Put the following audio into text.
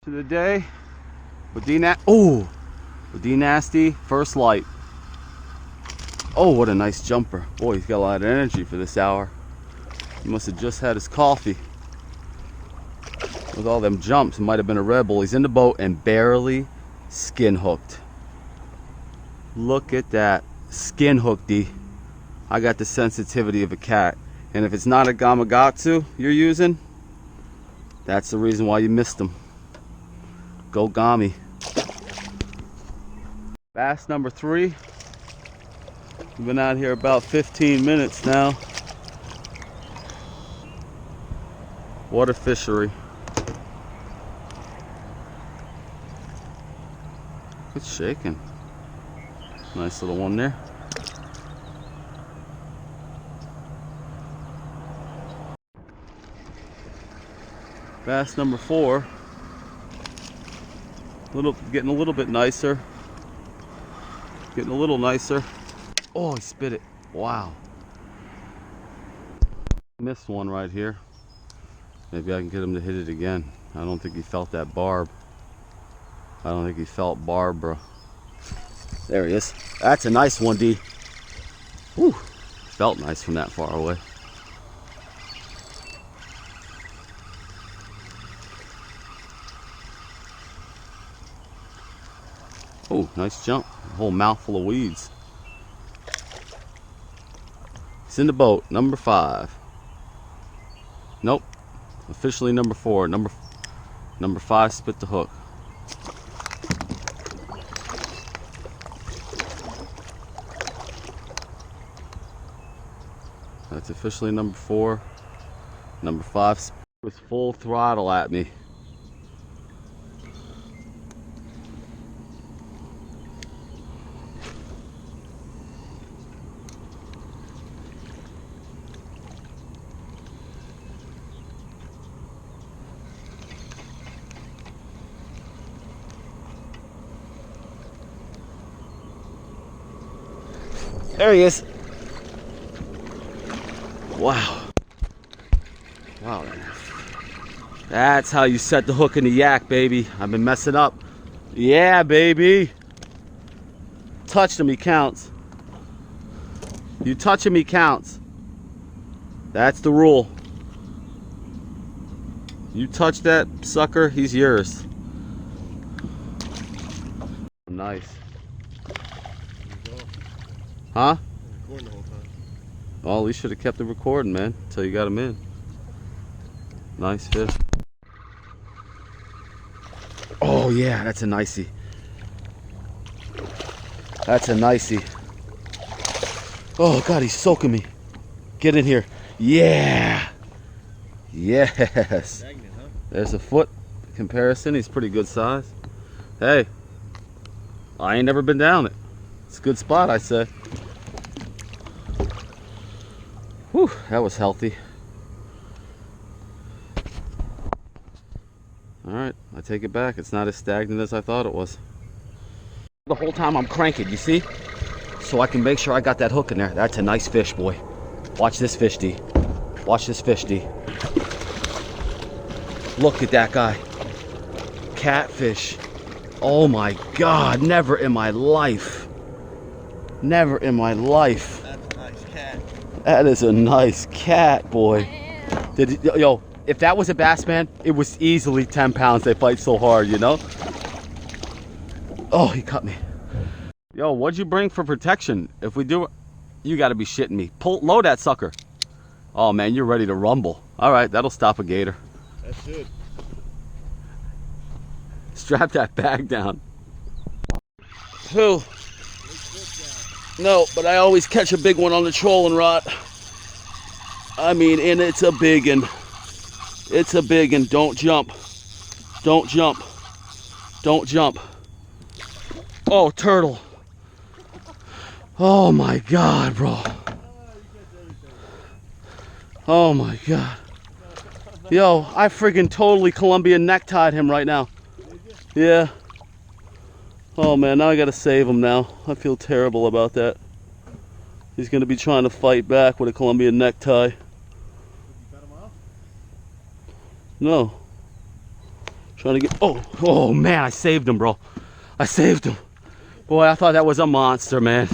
To the day with D Nasty first light. Oh, what a nice jumper. Boy, he's got a lot of energy for this hour. He must have just had his coffee. With all them jumps, it might have been a Red Bull. He's in the boat and barely skin hooked. Look at that. Skin hooked, D. I got the sensitivity of a cat. And if it's not a Gamakatsu you're using, that's the reason why you missed him. Go Gami. Bass number 3. We've been out here about 15 minutes now. Water fishery. It's shaking. Nice little one there. Bass number 4. Getting a little bit nicer. Getting a little nicer. Oh, he spit it. Wow. Missed one right here. Maybe I can get him to hit it again. I don't think he felt that barb. I don't think he felt Barbara. There he is. That's a nice one, D. Whew. Felt nice from that far away. Oh, nice jump. A whole mouthful of weeds. He's in the boat. Number 5. Nope. Officially number 4. Number 5 spit the hook. That's officially number 4. Number 5 was full throttle at me. There he is. Wow. Wow. That's how you set the hook in the yak, baby. I've been messing up. Yeah, baby. Touched him, he counts. You touch him, he counts. That's the rule. You touch that sucker, he's yours. Nice. Huh? Recording the whole time. Well, we should have kept it recording, man, until you got him in. Nice fish. Oh yeah, that's a nicey. That's a nicey. Oh God, he's soaking me. Get in here. Yeah. Yes. Magnet, huh? There's a foot comparison. He's pretty good size. Hey, I ain't never been down it. It's a good spot, I say. Whew, that was healthy. Alright, I take it back. It's not as stagnant as I thought it was. The whole time I'm cranking, you see? So I can make sure I got that hook in there. That's a nice fish, boy. Watch this fish, D. Watch this fish, D. Look at that guy. Catfish. Oh my God, never in my life. Never in my life. That's a nice cat. That is a nice cat, boy. Yo, if that was a bass, man, it was easily 10 pounds. They fight so hard, you know? Oh, he cut me. Yo, what'd you bring for protection? If we do it, you gotta be shitting me. Load that sucker. Oh man, you're ready to rumble. All right, that'll stop a gator. That should. Strap that bag down. Who? No, but I always catch a big one on the trolling rod. I mean, and it's a big one. It's a big one. Don't jump. Don't jump. Don't jump. Oh, turtle. Oh my God, bro. Oh my God. Yo, I friggin' totally Colombian necktied him right now. Yeah. Oh man, now I gotta save him now. I feel terrible about that. He's gonna be trying to fight back with a Colombian necktie. Cut him off? No. Trying to get, oh man, I saved him, bro. I saved him. Boy, I thought that was a monster, man.